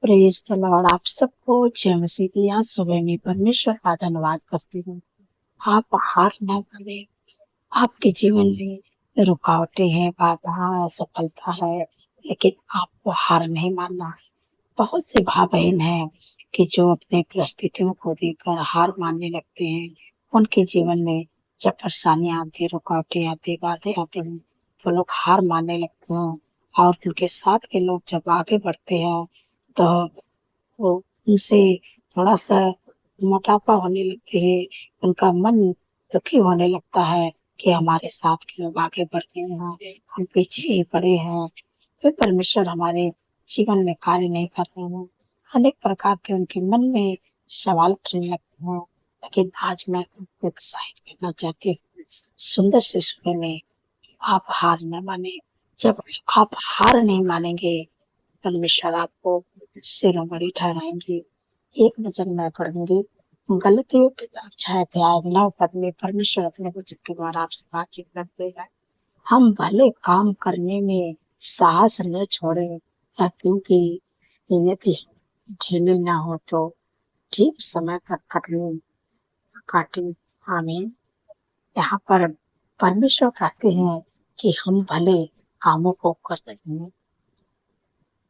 Praise the Lord. आप सबको जय मसीह की आज सुबह में परमेश्वर का धन्यवाद करती हूँ। आप हार ना माने। आपके जीवन में रुकावटें हैं, बाधा है, असफलता है, लेकिन आपको हार नहीं मानना है। बहुत से भाई बहन हैं कि जो अपने परिस्थितियों को देखकर हार मानने लगते हैं। उनके जीवन में जब परेशानियां आती, रुकावटें आती, बाधाएं आती हैं, तो लोग हार मानने लगते हैं। और उनके साथ के लोग जब आगे बढ़ते हैं तो वो उनसे थोड़ा-सा मोटापा होने लगते हैं, उनका मन दुखी होने लगता है कि हमारे साथ के लोग आगे बढ़ गए हैं, हम पीछे ही पड़े हैं। फिर परमेश्वर हमारे जीवन में कार्य नहीं कर रहे हैं। अनेक प्रकार के उनके मन में सवाल उठने लगते हैं। लेकिन आज मैं आपको उत्साहित करना चाहती हूँ, सुंदर से सुबह में आप हार न मानें। जब आप हार नहीं मानेंगे, परमेश्वर आपको शिरोमणि ठहराएंगे। एक वचन मैं पढ़ूंगी, गलतियों की किताब 6 अध्याय 9 पद में परमेश्वर अपने वचन के द्वारा आपसे बातचीत करते हैं। हम भले काम करने में साहस न छोड़ें, क्योंकि यदि ढीले न हो तो ठीक समय पर कटनी काटें। आमीन। यहाँ पर परमेश्वर कहते हैं कि हम भले कामों को कर सकते हैं।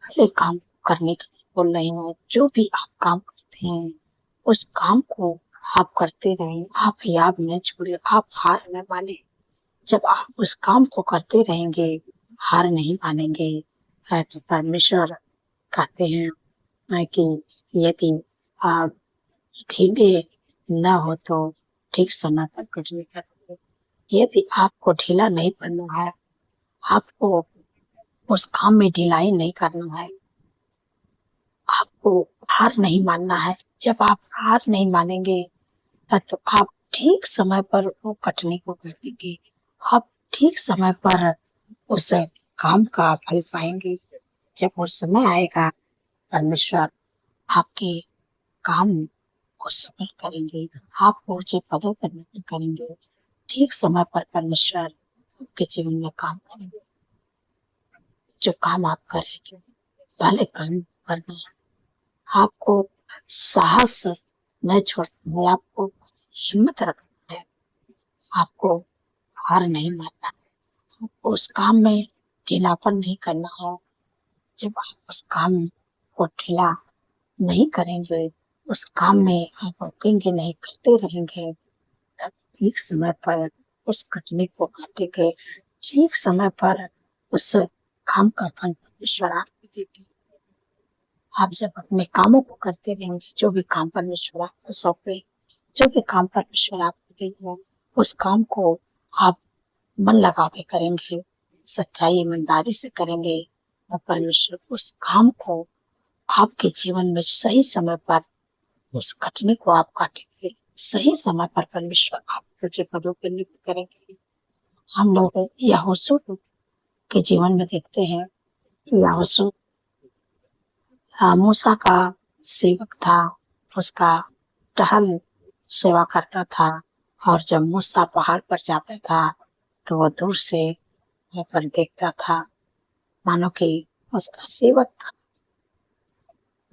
भले काम करने के लिए बोल रहे हैं। जो भी आप काम करते हैं, उस काम को आप करते रहें। आप याद न छोड़े, आप हार न माने। जब आप उस काम को करते रहेंगे, हार नहीं मानेंगे, तो परमेश्वर कहते हैं कि यदि आप ढीले न हो तो ठीक समय पर कटनी करोगे। यदि आपको ढीला नहीं पड़ना है, आपको उस काम में ढिलाई नहीं करना है, आपको हार नहीं मानना है। जब आप हार नहीं मानेंगे, तो आप ठीक समय पर वो कटनी को काटेंगे। आप ठीक समय पर उस काम का फल पाएंगे। जब वो समय आएगा, परमेश्वर आपके काम को सफल करेंगे, आपको ऊंचे पदों पर निर्भर करेंगे। ठीक समय पर परमेश्वर आपके जीवन में काम करेंगे। जो काम आप करेंगे, भले काम करना है। आपको साहस न छोड़ना है, आपको हिम्मत रखना है, आपको हार नहीं मानना है, आपको उस काम में ढीलापन नहीं करना है। जब आप उस काम को ढीला नहीं करेंगे, उस काम में आप रुकेंगे नहीं, करते रहेंगे, तब ठीक समय पर उस कटनी को काटेंगे। ठीक समय पर उस काम का फल परमेश्वर आपको देंगे। आप जब अपने कामों को करते रहेंगे, जो भी काम परमेश्वर आपको सौंपे, जो भी काम परमेश्वर आपको देंगे, उस काम को आप मन लगा के करेंगे, सच्चाई ईमानदारी से करेंगे, और परमेश्वर उस काम को आपके जीवन में सही समय पर उस कटनी को आप काटेंगे। सही समय पर परमेश्वर आपको ऊंचे पदों पर नियुक्त करेंगे। हम लोग यहोशू के जीवन में देखते हैं कि यहोशू मूसा का सेवक था। उसका टहल सेवा करता था, और जब मूसा पहाड़ पर जाता था तो वो दूर से ऊपर देखता था, मानो कि उसका सेवक था,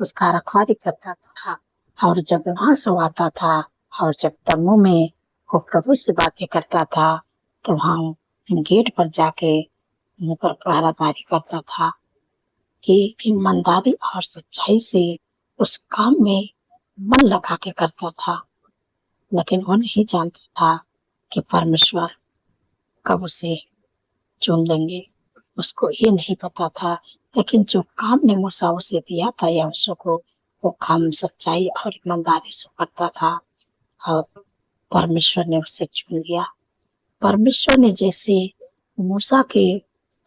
उसका रखवाली करता था। और जब वहां से वो आता था और जब तम्बू में वो प्रभु से बातें करता था, तो वहां गेट पर जाके उन पर पहरादारी करता था कि ईमानदारी और सच्चाई से उस काम में मन लगा के करता था। लेकिन वो नहीं जानता था कि परमेश्वर कब उसे चुन लेंगे। उसको ये नहीं पता था। लेकिन जो काम ने मूसा उसे दिया था यहोशू को, वो काम सच्चाई और ईमानदारी से करता था, और परमेश्वर ने उसे चुन लिया। परमेश्वर ने जैसे मूसा के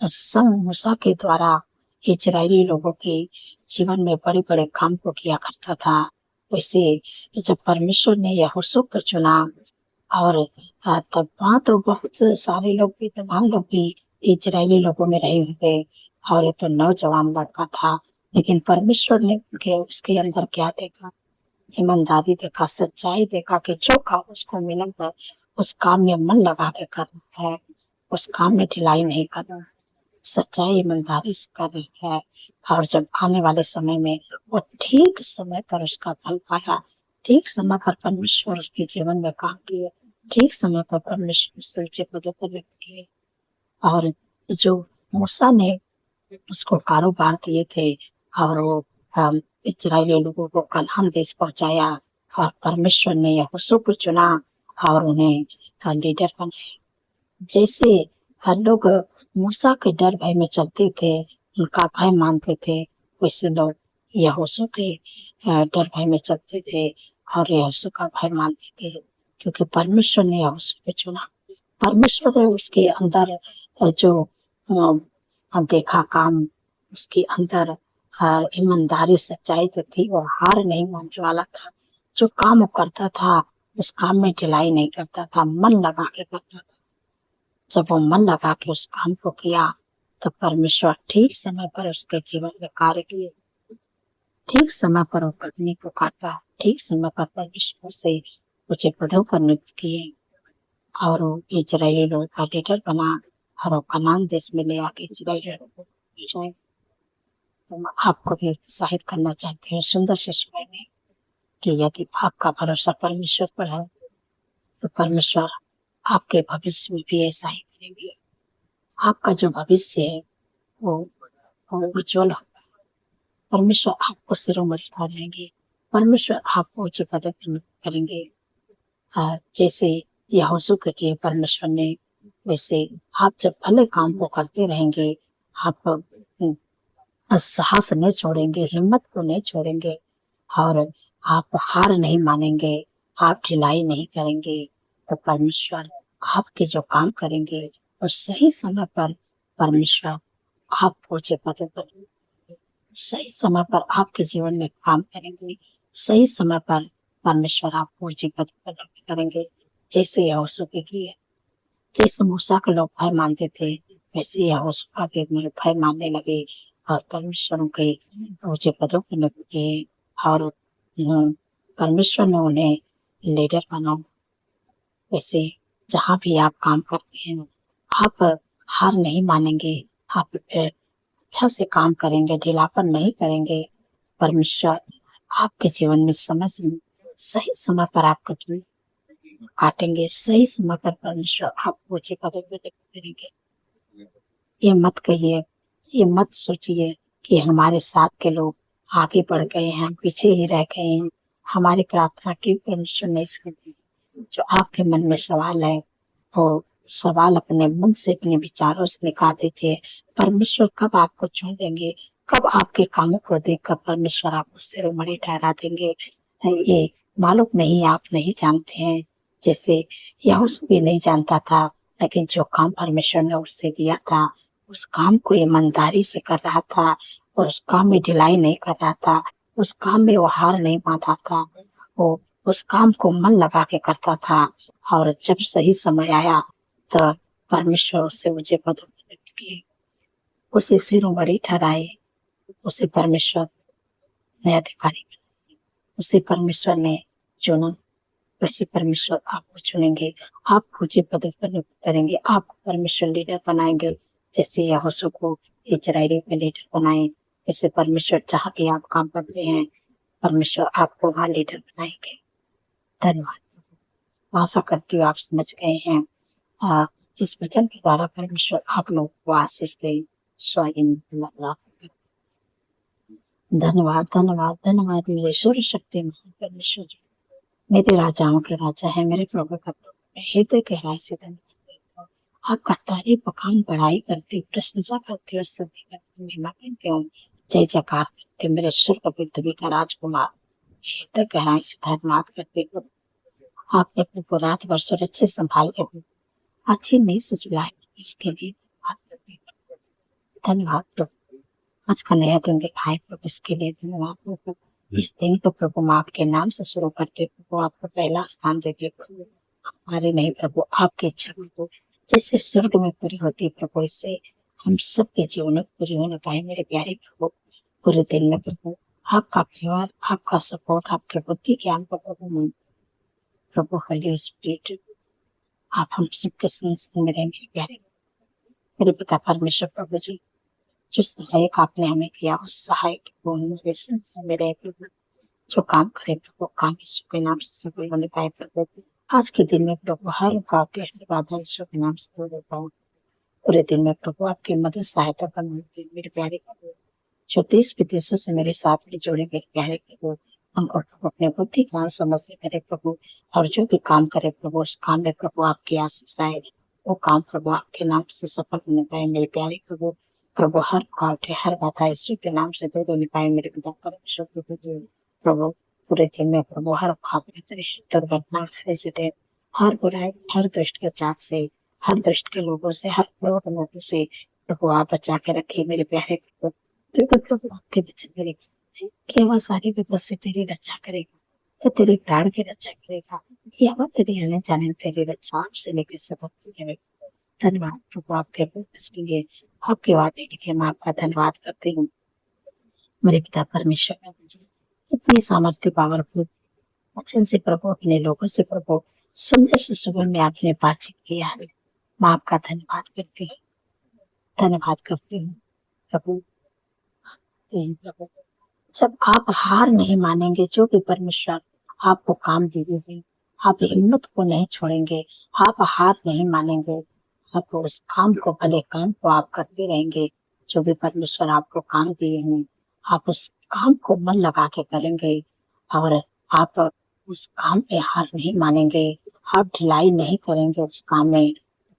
संग मूसा के द्वारा इजरायली लोगों के जीवन में बड़े-बड़े काम को किया करता था, वैसे जब परमेश्वर ने यहोशू को चुना, और तब वहाँ तो बहुत सारे लोग भी, तमाम लोग भी इजरायली लोगों में रहे होंगे, और ये तो नौजवान लड़का था। लेकिन परमेश्वर ने उसके अंदर क्या देखा? ईमानदारी देखा, सच्चाई देखा कि जो काम उसको मिला है, उस काम में मन लगा के करना है, उस काम में ढिलाई नहीं करना है, सच्चाई ईमानदारी से करना है। और जब आने वाले समय में वो ठीक समय पर उसका फल पाया, ठीक समय पर परमेश्वर उसके जीवन में काम किए, ठीक समय पर परमेश्वर उसे ऊंचे पदों पर रख किए। और जो मूसा ने उसको कारोबार दिए थे और वो इजरायली लोगों को कनान देश पहुंचाया, और परमेश्वर ने यहोशू को चुना और उन्हें लीडर बनाया। जैसे हर लोग मूसा के डर भय में चलते थे, उनका भय मानते थे, वैसे लोग यहोशू के डर भय में चलते थे और यहोशू का भय मानते थे, क्योंकि परमेश्वर ने यहोशू को चुना। परमेश्वर ने उसके अंदर जो देखा काम, उसके अंदर ईमानदारी सच्चाई तो थी, वो हार नहीं मानने वाला था। जो काम वो करता था उस काम में ढिलाई नहीं करता था, मन लगा के करता था। जब वो मन लगा के उस काम को किया तो परमेश्वर ठीक समय पर उसके जीवन में कार्य किए, ठीक समय पर वो कटनी को काटा, ठीक समय पर परमेश्वर से ऊंचे पदों पर नियुक्त किए और वो इजरायली लोगों का लीडर बना और वो कनान देश में ले आके इजरायली लोगों को। तो मैं आपको भी उत्साहित करना चाहती हूँ सुंदर से समय में कि यदि आपका भरोसा परमेश्वर पर है तो परमेश्वर आपके भविष्य में भी ऐसा ही करेंगे। आपका जो भविष्य है वो उज्जवल होगा। परमेश्वर आपको सिरों में उठाएंगे, परमेश्वर आपको ऊंचे पदों पर करेंगे। जैसे यहोशू के किए परमेश्वर ने, वैसे आप जब भले काम को करते रहेंगे, आप साहस नहीं छोड़ेंगे, हिम्मत को नहीं छोड़ेंगे और आप हार नहीं मानेंगे, आप ढिलाई नहीं करेंगे, तो परमेश्वर आपके जो काम करेंगे और सही समय पर परमेश्वर आपको ऊंचे पदों पर, सही समय पर आपके जीवन में काम करेंगे, सही समय पर परमेश्वर आपको ऊंचे पद पर रख करेंगे। जैसे यहोशू के किए, जैसे मूसा के लोग भय मानते थे, वैसे यहोशू का भी भय मानने लगे और परमेश्वर के ऊंचे पदों पर नियुक्त किए और परमेश्वर ने उन्हें लीडर बनाओ। वैसे जहाँ भी आप काम करते हैं, आप हार नहीं मानेंगे, आप अच्छा से काम करेंगे, ढीलापन नहीं करेंगे। परमेश्वर आपके जीवन में समय से सही समय पर आपका जीवन काटेंगे, सही समय पर परमेश्वर आपको ऊंचे पदों पर करेंगे। ये मत कहिए, ये मत सोचिए कि हमारे साथ के लोग आगे बढ़ गए हैं, हम पीछे ही रह गए हैं, हमारी प्रार्थना की परमेश्वर नहीं सुनती। जो आपके मन में सवाल है वो सवाल अपने मन से, अपने विचारों से निकाल दीजिए। परमेश्वर कब आपको चुन लेंगे, कब आपके कामों को देखकर परमेश्वर आपको शिरोमणि ठहरा देंगे, ये मालूम नहीं, आप नहीं जानते हैं। जैसे यहोशू भी नहीं जानता था, लेकिन जो काम परमेश्वर ने उससे दिया था उस काम को ईमानदारी से कर रहा था, और उस काम में ढिलाई नहीं कर रहा था, उस काम में वो हार नहीं मान रहा था, वो उस काम को मन लगा के करता था। और जब सही समय आया तो परमेश्वर उसे ऊंचे पदों पर नियुक्त किए, उसे शिरोमणि ठहराए, उसे परमेश्वर ने अधिकारी बनाए, उसे परमेश्वर ने चुना। वैसे परमेश्वर आपको चुनेंगे, आप ऊंचे पदों पर नियुक्त करेंगे, आपको परमेश्वर लीडर बनाएंगे। जैसे यहोशू को इजरायली का लीडर बनाए, वैसे परमेश्वर जहाँ भी आप काम करते हैं परमेश्वर आपको वहाँ लीडर बनाएंगे। धन्यवाद। आशा करती हूँ आप समझ गए हैं। इस वचन के द्वारा परमेश्वर आप लोगों को आशीष दे। धन्यवाद धन्यवाद धन्यवाद मेरे सूर्य शक्ति महान परमेश्वर जी, मेरे राजाओं के राजा है, मेरे प्रभु का प्रभु, मैं हृदय गहराई से धन्यवाद देता हूँ। आपका तारीफ बखान बढ़ाई करती हूँ, प्रशंसा करती हूँ, स्तुति करती हूँ, महिमा करती हूँ, जय जयकार करती हूँ। मेरे स्वर्ग पृथ्वी का राजकुमार हृदय गहराई से धन्यवाद करती हूँ। आपने अपने को रात भर सुरक्षित संभाल के अच्छी नई सचुलाई इसके लिए धन्यवाद करती हूँ। धन्यवाद प्रभु, आज का नया दिन दिखाए प्रभु, इसके लिए धन्यवाद प्रभु। इस दिन को प्रभु हम आपके नाम से शुरू करते प्रभु, आपको पहला स्थान देते प्रभु। हमारे नहीं प्रभु, आपकी इच्छा प्रभु जैसे स्वर्ग में पूरी होती है प्रभु, इससे हम सबके जीवन में पूरी होने पाए मेरे प्यारे प्रभु। पूरे दिन में प्रभु आपका प्यार, आपका सपोर्ट, आपके बुद्धि ज्ञान को प्रभु प्रभु होली स्पिरिट आप हम सबके संग में रहें मेरे प्यारे, मेरे पिता परमेश्वर प्रभु जी। जो सहायक आपने हमें किया उस सहायक को हमारे संसार में रहे प्रभु, जो काम करे प्रभु, काम यीशु के नाम से सफल होने पाए प्रभु। आज के दिन में प्रभु हर रुकावटें, हर बाधा यीशु के नाम से दूर हो पाऊं। पूरे दिन में प्रभु आपकी मदद सहायता करना मेरे प्यारे प्रभु, जो देश विदेशों से मेरे साथ में जुड़े मेरे प्यारे प्रभु, उनको प्रभु अपने बुद्धि ज्ञान समझ से करे प्रभु, और जो भी काम करे प्रभु उस काम में प्रभु आपकी आशीष आए, वो काम प्रभु आपके नाम से सफल होने पाए मेरे प्यारे प्रभु। प्रभु हर रुकावटें, हर बाधा यीशु के नाम से दूर होने पाए मेरे पिता परमेश्वर प्रभु जी। प्रभु पूरे दिन में प्रभु हर पाप दुर्घटना, हर एक्सीडेंट, हर बुराई, हर दुष्ट के साथ से, हर दुष्ट के लोगों से, हर क्रोध लोगों से प्रभु आप बचा के रखिए मेरे प्यारे प्रभु। प्रभु आपके वचन करेगा कि वह सारी विपद से तेरी रक्षा करेगा, वह तेरे प्राण की रक्षा करेगा, या वह तेरे आने जाने में तेरी रक्षा आपसे लेकर सबक करेगा। धन्यवाद प्रभु आपके के लिए, आपके वादे के लिए मैं आपका धन्यवाद करती हूँ मेरे पिता परमेश्वर प्रभु जी। इतनी सामर्थ्य पावरफुल वचन से प्रभु, अपने लोगों से प्रभु सुंदर से सुबह में आपने बातचीत किया है, मैं आपका धन्यवाद करती हूँ, धन्यवाद करती हूँ प्रभु। प्रभु जब आप हार नहीं मानेंगे, जो भी परमेश्वर आपको काम दे देंगे, आप हिम्मत को नहीं छोड़ेंगे, आप हार नहीं मानेंगे, आप उस काम को, भले काम को आप करते रहेंगे। जो भी परमेश्वर आपको काम दिए हैं, आप उस काम को मन लगा के करेंगे, और आप उस काम पे हार नहीं मानेंगे, आप ढिलाई नहीं करेंगे उस काम में।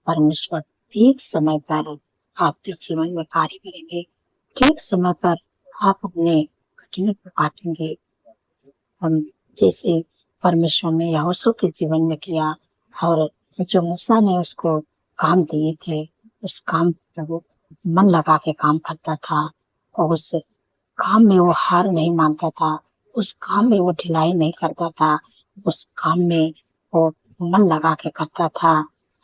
परमेश्वर ठीक समय पर आपके जीवन में कार्य करेंगे, ठीक समय पर आप अपने कठिन को काटेंगे। हम जैसे परमेश्वर ने यहोशू के जीवन में किया, और जो मूसा ने उसको काम दिए थे, उस काम पर वो मन लगा के काम करता था, और उस काम में वो हार नहीं मानता था, उस काम में वो ढिलाई नहीं करता था, उस काम में वो मन लगा के करता था,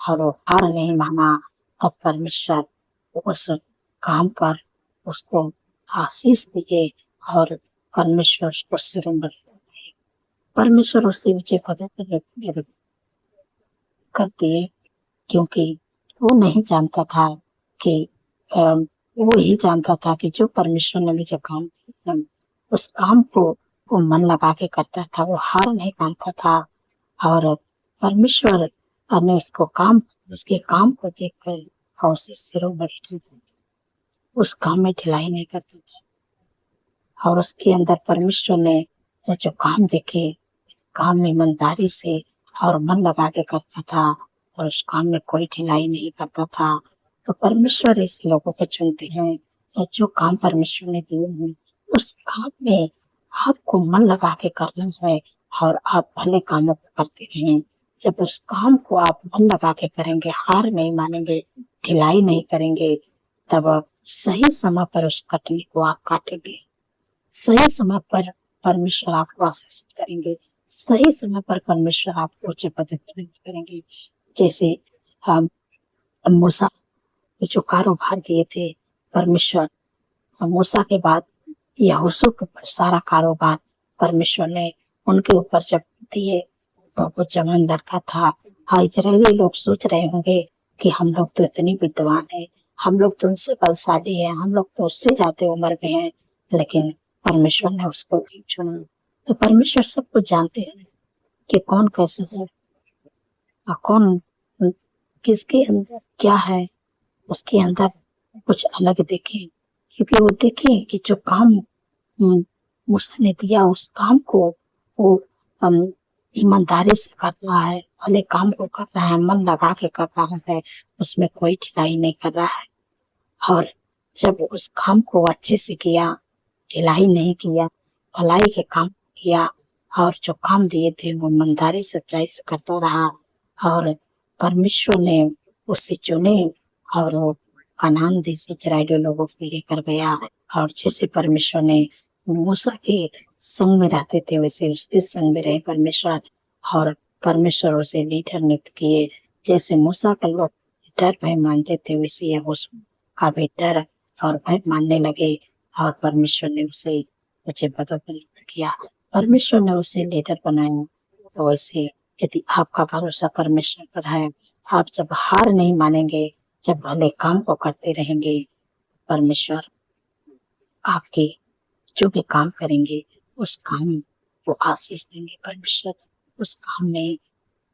और वो हार नहीं माना। और परमेश्वर उस काम पर उसको आशीष दिए, और परमेश्वर उसको सिरंबर परमेश्वर उससे ऊंचे पद पर कर दिए, क्योंकि वो नहीं जानता था कि वो ही जानता था कि जो परमेश्वर ने मुझे काम दिया, उस काम को वो मन लगा के करता था, वो हार नहीं मानता था। और परमेश्वर ने उसको काम, उसके काम को देखकर और उसे सिरों बढ़ उस काम में ढिलाई नहीं करता था, और उसके अंदर परमेश्वर ने जो काम देखे, काम में ईमानदारी से और मन लगा के करता था, और उस काम में कोई ढिलाई नहीं करता था। तो परमेश्वर ऐसे लोगों को चुनते हैं, और जो काम परमेश्वर ने दिए हैं उस काम में आपको मन लगा के करना है, और आप भले कामों को करते रहें। जब उस काम को आप मन लगा के करेंगे, हार नहीं मानेंगे, ढिलाई नहीं करेंगे, तब सही समय पर उस कटनी को आप काटेंगे, सही समय पर परमेश्वर आपको आशीषित करेंगे, सही समय पर परमेश्वर आपको ऊंचे पद पर प्राप्त करेंगे। जैसे हम मूसा जो कारोबार दिए थे परमेश्वर, मूसा के बाद यहोशू के ऊपर सारा कारोबार परमेश्वर ने उनके ऊपर जब दिए, तो वो जवान लड़का था। हाँ, इजरायली लोग सोच रहे होंगे कि हम लोग तो इतनी विद्वान हैं, हम लोग तो उनसे बलशाली हैं, हम लोग तो उससे ज्यादा उम्र में हैं, लेकिन परमेश्वर ने उसको भी चुना। तो परमेश्वर सब कुछ जानते हैं कि कौन कैसे है, और कौन किसके अंदर क्या है, उसके अंदर कुछ अलग देखें, क्योंकि वो देखे कि जो काम मूसा ने दिया, उस काम को वो ईमानदारी से कर रहा है, भले काम को कर रहा है, मन लगा के कर रहा है, उसमें कोई ढिलाई नहीं कर रहा है। और जब उस काम को अच्छे से किया, ढिलाई नहीं किया, भलाई के काम किया, और जो काम दिए थे वो ईमानदारी सच्चाई से करता रहा, और परमेश्वर ने उसे चुने, और वो कनान देश इजराइली लोगों को लेकर गया। और जैसे परमेश्वर ने मूसा के संग में रहते थे, वैसे उसके संग में रहे परमेश्वर, और परमेश्वर उसे लीडर नियुक्त किए। जैसे मूसा का लोग डर भय मानते थे, वैसे यहोशू का भी डर और भय मानने लगे, और परमेश्वर ने उसे ऊंचे पदों पर नियुक्त किया, परमेश्वर ने उसे लीडर बनाया। तो वैसे यदि आपका भरोसा परमेश्वर पर है, आप जब हार नहीं मानेंगे, जब भले काम को करते रहेंगे, परमेश्वर आपके जो भी काम करेंगे उस काम को आशीष देंगे परमेश्वर, उस काम में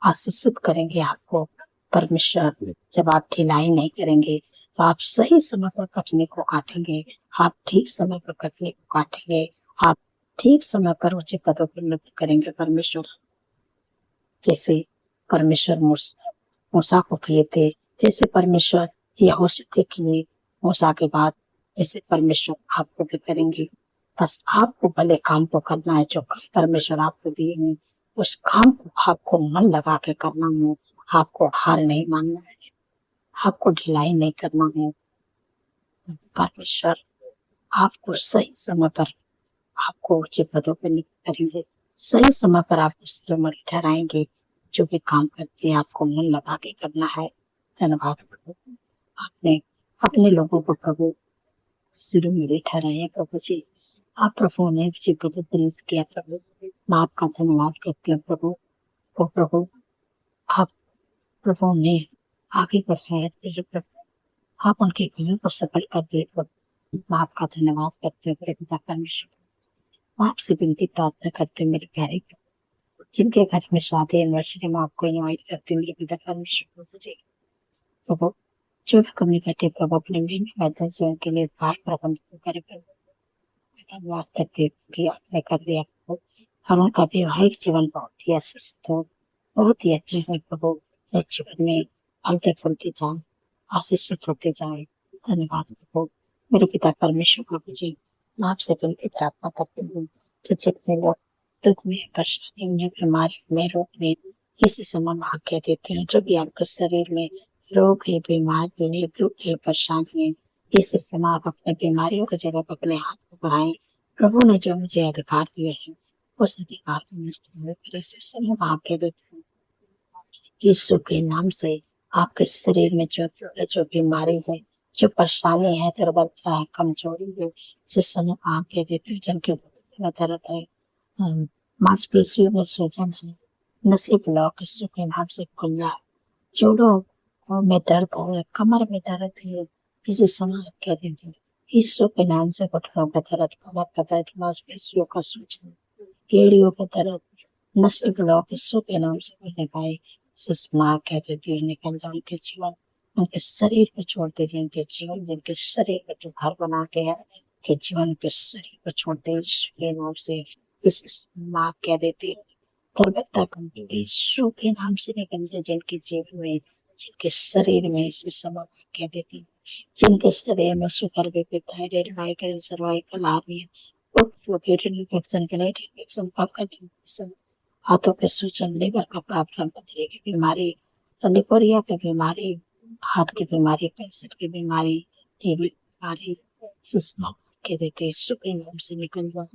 आशीषित करेंगे आपको परमेश्वर। जब आप ढिलाई नहीं करेंगे तो आप सही समय पर कटनी को काटेंगे, आप ठीक समय पर कटनी को काटेंगे, आप ठीक समय पर ऊंचे पदों पर नृत्य करेंगे परमेश्वर। जैसे परमेश्वर मूसा को किए थे, जैसे परमेश्वर यहोशू को किए मूसा के बाद, जैसे परमेश्वर आपको भी करेंगे। बस आपको भले काम को करना है, जो काम परमेश्वर आपको दिए हैं उस काम को आपको मन लगा के करना है। आपको हार नहीं मानना है, आपको ढिलाई नहीं करना है। परमेश्वर आपको सही समय पर आपको ऊंचे पदों पर नियुक्त करेंगे, सही समय पर आपको शिरोमणि ठहराएंगे। जो भी काम करते हैं आपको मन लगा के करना है। धन्यवाद प्रभु, आपने अपने लोगों को प्रभु शिरोमणि ठहराया प्रभु जी। आप प्रभु ने जी को तो प्रेरित किया प्रभु, मैं आपका धन्यवाद करती हूँ प्रभु। ओ प्रभु, आप प्रभु ने आगे बढ़ाया प्रभु, आप उनके काम को सफल कर दिए प्रभु। मैं आपका धन्यवाद करते हुए पिता परमेश्वर, आपसे विनती प्रार्थना करते मेरे प्यारे प्रभु, जिनके घर में शादी एनिवर्सरी में आपको इनवाइट करते मेरे पिता परमेश्वर जी। प्रभु जो भी कम्युनिकेटिव प्रभु अपने मेन माध्यम से उनके लिए भाई प्रबंध करे प्रभु, धन्यवाद करते कि आपने कर दिया प्रभु, और उनका वैवाहिक जीवन बहुत ही आशीषित हो, बहुत ही अच्छा है प्रभु। जीवन में फलते फूलते जाए, आशीषित होते जाए। धन्यवाद प्रभु मेरे पिता परमेश्वर प्रभु जी। मैं आपसे विनती प्रार्थना करती हूँ कि जितने लोग दुख में, परेशानी में, बीमारी में, रोग में इसी समय में आज्ञा देते हैं, जो भी आपके शरीर में रोग है, बीमारी है, दुख है, परेशानी है, इस समय आप अपने बीमारियों की जगह पर अपने हाथ को बढ़ाएं। प्रभु ने जो मुझे अधिकार दिए हैं उस अधिकार को मैं इस्तेमाल कर इस समय में आज्ञा देती हूँ। यीशु के नाम से आपके शरीर में जो बीमारी है, जो परेशानी है, दुर्बलता है, कमजोरी है, जिस समय आज्ञा देती हूँ, जिनके दर्द है, मांसपेशियों में सूजन है, नसें ब्लॉक यीशु के नाम से खुल रहा है, जोड़ों में दर्द है, कमर में दर्द है, इसी समय आज्ञा देती हूँ यीशु के नाम से घुटनों का दर्द, कमर का दर्द, मांसपेशियों का सूजन, एड़ियों का दर्द, नसें ब्लॉक यीशु के नाम से खुलने पाए। मार कहते थे निकल जाए उनके जीवन, उनके शरीर को छोड़ दीजिए, उनके जीवन, जिनके शरीर पर जो घर बना के है के जीवन के शरीर को छोड़ दे यीशु के नाम से। इस माँ कह देती दुर्बलता कमजोरी यीशु के नाम से निकल जाए, जिनके जीवन में, जिनके शरीर में इस समय कह देती, जिनके शरीर में sugar, BP, thyroid, migraine, cervical, hernia, infection, gullet infection, पकड़ इन्फेक्शन, हाथों के सूजन, लिवर का प्रॉब्लम, पथरी की बीमारी, लिपोरिया की बीमारी, हार्ट की बीमारी, कैंसर की बीमारी, टीबी बीमारी, सुषमा के देते यीशु के नाम से निकल जाओ,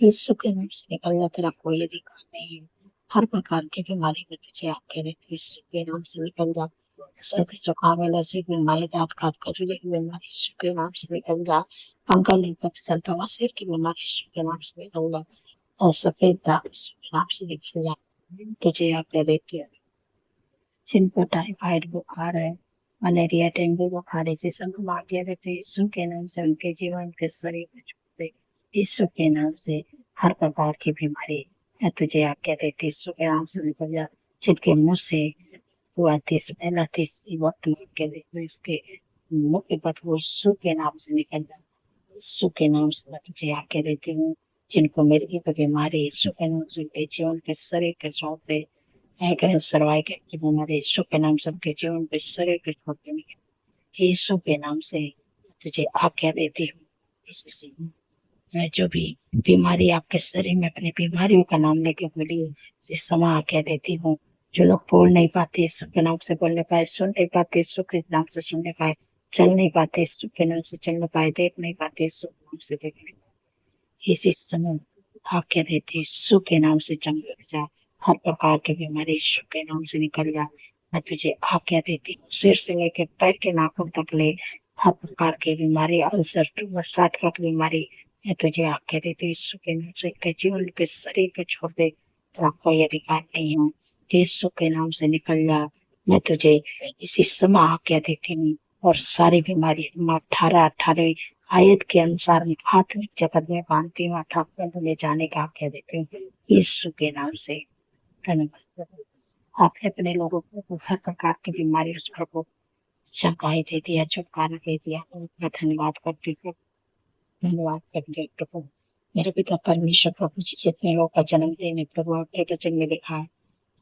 यीशु के नाम से निकल जाओ, तेरा कोई अधिकार नहीं है। हर प्रकार की बीमारी में तुझे आके देते यीशु के नाम से निकल जाओ। सर्दी जुकाम, एलर्जी बीमारी, दांत खाद खजूरे की बीमारी यीशु के नाम से निकल जाओ। फंगल इन्फेक्शन, बवासीर की बीमारी यीशु के नाम से निकल जाओ। और सफेद दाग नाम से निकल जाए, तुझे आज्ञा देती है। जिनको टाइफाइड बुखार है, मलेरिया, डेंगू बुखार, इसे सब हम आज्ञा देते यीशु के नाम से उनके जीवन के शरीर में छोड़ दे। यीशु के नाम से हर प्रकार की बीमारी है तुझे आज्ञा देती यीशु के नाम से निकल जा। जिनके मुंह से वो आती स्मेल आती वक्त आज्ञा देते उसके मुंह की बदबू यीशु के नाम से निकल जा। यीशु के नाम से मैं तुझे आज्ञा देती हूँ। जिनको मिर्गी की बीमारी यीशु के नाम से उनके जीवन के शरीर के छोड़ दे। सर्वाइकल की बीमारी यीशु के नाम से उनके जीवन के शरीर के छोड़ दे। यीशु के नाम से तुझे आज्ञा देती हूँ। इससे मैं जो भी बीमारी आपके शरीर में, अपनी बीमारियों का नाम लेके बोली, इस समय आज्ञा देती हूँ। जो लोग बोल नहीं पाते यीशु के नाम से बोलने पाए, सुन नहीं पाते यीशु के नाम से सुनने पाए, चल नहीं पाते यीशु के नाम से चलने पाए, देख नहीं पाते यीशु के नाम से देखने पाए, इसी समय आज्ञा देती यीशु के नाम से चंगा हो जा। हर प्रकार की बीमारी यीशु के नाम से निकल जा। मैं तुझे आज्ञा देती हूँ, सिर से लेकर पैर के नाखून तक ले हर प्रकार की बीमारी, अल्सर, ट्यूमर, साटका की बीमारी, मैं तुझे आज्ञा देती हूँ यीशु के नाम से के जीवन के शरीर को छोड़ दे। तेरा कोई अधिकार नहीं है, यीशु के नाम से निकल जा। मैं तुझे इसी समय आज्ञा देती हूँ और सारी बीमारी 18 आयत के अनुसार आत्मिक जगत में बांधती माथा प्रभु ले जाने का आज्ञा देते हैं यीशु के नाम से। धन्यवाद प्रभु, आपने अपने लोगों को हर प्रकार की बीमारी उस प्रभु शंकाई दे दिया, छुटकारा दे दिया। उनका धन्यवाद करती हूँ, धन्यवाद करते हैं प्रभु। मेरे पिता परमेश्वर प्रभु जी, जितने लोग का जन्मदिन है प्रभु आपके वचन में लिखा है,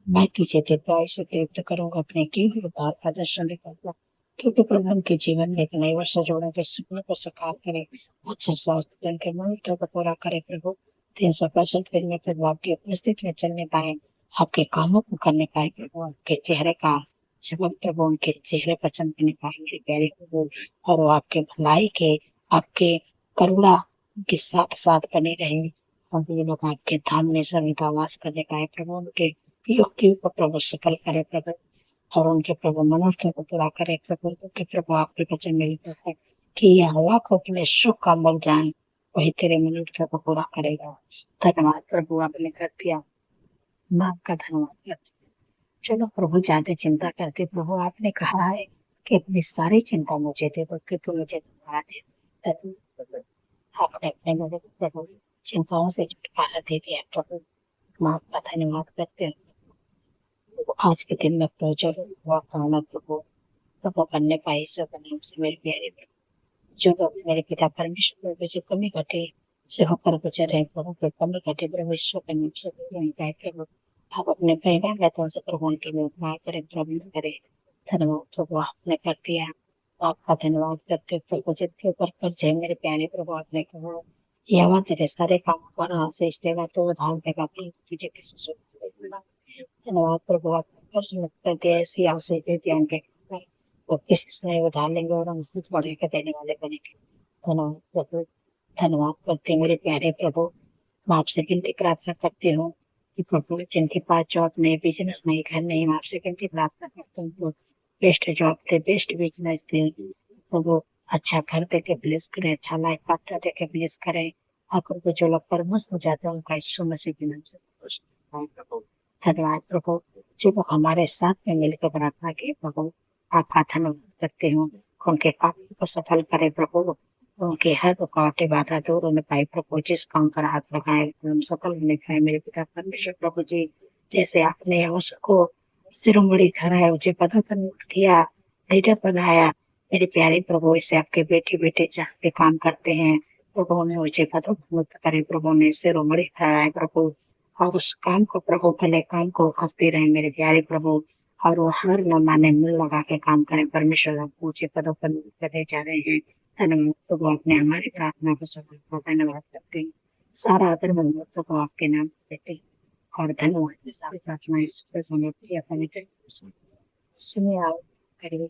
मैं तुझे दीर्घायु से तृप्त करूंगा, अपने की हुई उद्धार का दर्शन दिखाऊंगा, क्योंकि प्रभु उनके जीवन में एक नए वर्ष जोड़ोगे, सपनों को साकार करे, अच्छा स्वास्थ्य उनके मनोरथों को पूरा करे प्रभु। 365 दिन में प्रभु आपकी उपस्थिति में चलने पाए, आपके कामों को करने पाए प्रभु, आपके चेहरे का चमक प्रभु उनके चेहरे पर चमकने पाए मेरे प्यारे प्रभु, और वो आपके भलाई के, आपके करुणा के साथ साथ बने रहे, और ये लोग आपके धाम में सविता वास करने पाए प्रभु, उनके युक्तियों को प्रभु सफल करे प्रभु, और उनके प्रभु मनोरथों को पूरा करे प्रभु, क्योंकि प्रभु आपके वचन में लिखा है कि यह हवा को अपने सुख का मल जान, वही तेरे मनोरथों को पूरा करेगा। धन्यवाद प्रभु, आपने कर दिया, मैं आपका धन्यवाद करती हूँ। चलो प्रभु, ज्यादा चिंता करते प्रभु, आपने कहा है कि अपनी सारी चिंता मुझे दे दो, क्योंकि मुझे तुम्हारा दे। आपने अपने लोगों को प्रभु चिंताओं से छुटकारा दे दिया प्रभु, मैं आपका धन्यवाद करते हैं। आज के दिन में प्रभु जो हुआ खाना प्रभु सब करने पाए, सब नाम से मेरे प्यारे प्रभु, जो लोग मेरे पिता परमेश्वर प्रभु जो कमी घटे से होकर गुजर रहे प्रभु, के कमी घटे प्रभु ईश्वर के नाम से पाए प्रभु, आप अपने प्रेरणा वेतन से प्रभु उनके लिए उपाय करें प्रभु करे। धन्यवाद प्रभु, आपने कर दिया, आपका धन्यवाद करते प्रभु, जिनके ऊपर कर्ज है मेरे प्यारे प्रभु, आपने कहा यहोवा तेरे सारे कामों पर आशीष देगा तो उधार देगा प्रभु, तुझे किसी से धन्यवाद प्रभु, आपने कर्ज मुक्त कर दिया, ऐसी आशीष दे दिया उनके वो किसी से नहीं उधार लेंगे और हम कुछ बढ़े के देने वाले बनेंगे। धन्यवाद प्रभु, धन्यवाद करते मेरे प्यारे प्रभु, मैं आपसे विनती प्रार्थना करती हूँ कि प्रभु जिनके पास जॉब नहीं, बिजनेस नहीं, घर नहीं, मैं आपसे विनती प्रार्थना करती हूँ बेस्ट जॉब दे, बेस्ट बिजनेस दे प्रभु, अच्छा घर दे के ब्लेस करे, अच्छा लाइफ पार्टनर दे के ब्लेस करे, और प्रभु जो लोग परमस हो जाते हैं उनका यीशु मसीह के नाम से प्रभु। धन्यवाद प्रभु, जो लोग हमारे साथ में मिलकर प्रार्थना की प्रभु, आपका धन्यवाद करते हूँ, उनके काम को सफल करे प्रभु, उनके हर रुकावटें बाधा दूर होने पाए प्रभु, जिस काम पर हाथ लगाए हम सफल होने पाए मेरे पिता परमेश्वर प्रभु जी। जैसे आपने उसको शिरोमणि ठहराया, उसे पदोन्नत किया, लीडर बनाया मेरे प्यारे प्रभु, इसे आपके बेटे बेटे चाह के काम करते हैं प्रभु, ने उसे पदोन्नत करे प्रभु, ने शिरोमणि ठहराए प्रभु, और उस काम को प्रभु भले काम को करते रहे मेरे प्यारे प्रभु, और वो हर माने मिल लगा के काम करें परमेश्वर, आपको ऊंचे पदों पर करे जा रहे हैं। धन्यवाद प्रभु, आपने हमारी प्रार्थना को सुना, धन्यवाद करते हैं, सारा आदर महिमा प्रभु आपके नाम देते हैं, और धन्यवाद सारी प्रार्थना इस समय प्रिय पवित्र सुनिए आप करिए।